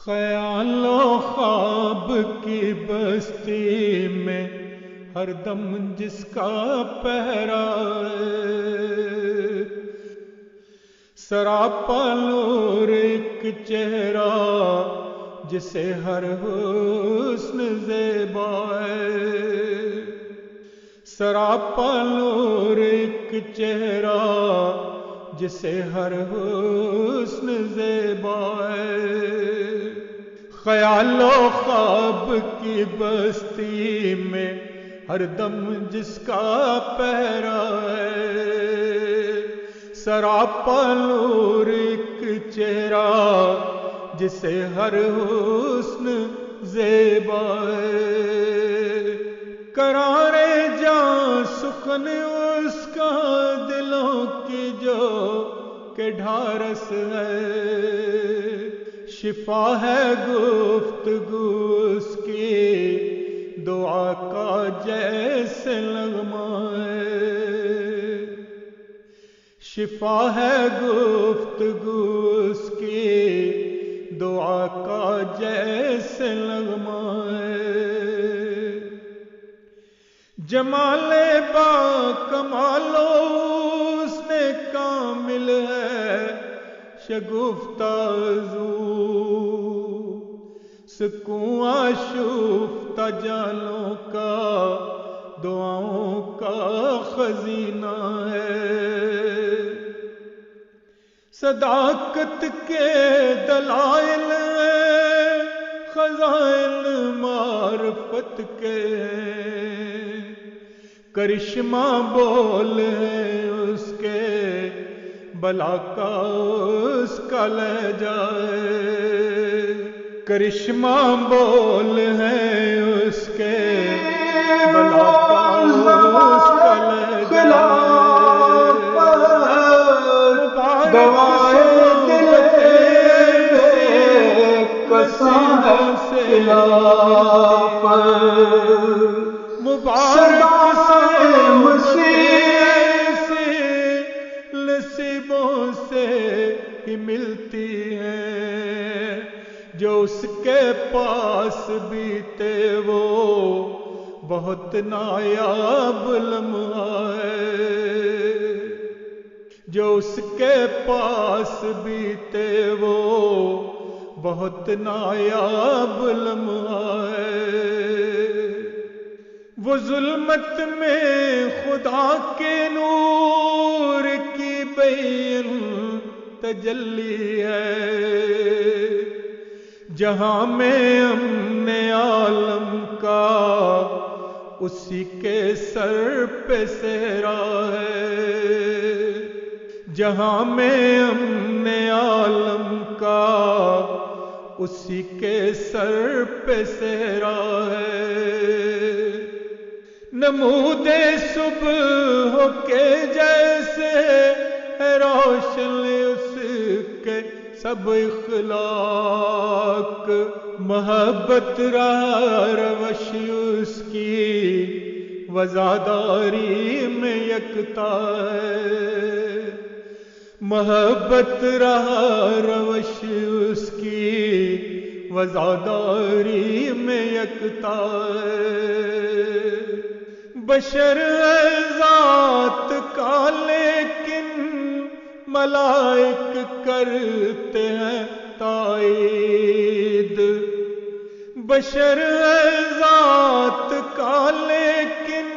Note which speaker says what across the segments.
Speaker 1: خیال و خواب کی بستی میں ہر دم جس کا پہرا سراپا نور ایک چہرہ جسے ہر حسن زیبا ہے، سراپا نور ایک چہرہ جسے ہر حسن زیبا ہے، خیال و خواب کی بستی میں ہر دم جس کا پہرا ہے، سراپا نور ایک چہرہ جسے ہر حسن زیبا ہے، قرار جاں سخن اس کا دلوں کی جو کہ ڈھارس ہے، شفا ہے گفتگو اس کی دعا کا جیسے نغمہ ہے، شفا ہے گفتگو اس کی دعا کا جیسے نغمہ ہے، جمال با کمال اس نے کامل ہے شگفتہ زو، سکون آشفتہ جانوں کا دعاؤں کا خزینہ ہے، صداقت کے دلائل خزائن معرفت کے، کرشمہ بول ہے اس کے بلا کا اس کا لہجہ ہے، کرشمہ بول ہے اس کے بلا کا اس کا لہجہ مبارک سے نصیبوں سے ہی ملتی ہے، جو اس کے پاس بیتے وہ بہت نایاب لمحہ ہے، جو اس کے پاس بیتے وہ بہت نایاب لمحہ ہے، وہ ظلمت میں خدا کے نور کی بین تجلی ہے، جہاں میں امن عالم کا اسی کے سر پہ سہرا ہے، جہاں میں امن عالم کا اسی کے سر پہ سہرا ہے، نمود صبح کے جیسے ہے روشن اس کے سب اخلاق، محبت رہا روش اس کی وزاداری میں یکتا ہے، محبت رہا روش اس کی وزاداری میں یکتا ہے، بشر ہے ذات کا لیکن ملائک کرتے ہیں تائید، بشر ہے ذات کا لیکن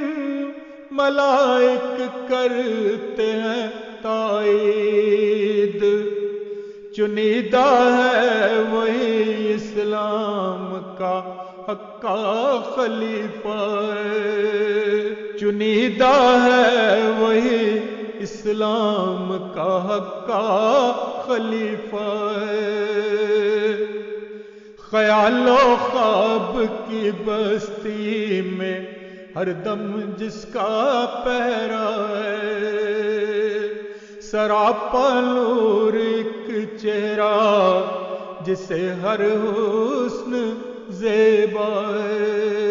Speaker 1: ملائک کرتے ہیں تائید، چنیدہ ہے وہی اسلام کا حقہ خلیفہ ہے، چنیدہ ہے وہی اسلام کا حقہ خلیفہ ہے، خیال و خواب کی بستی میں ہر دم جس کا پہرا ہے، سراپا نور ایک چہرہ جسے ہر حسن زیبا ہے۔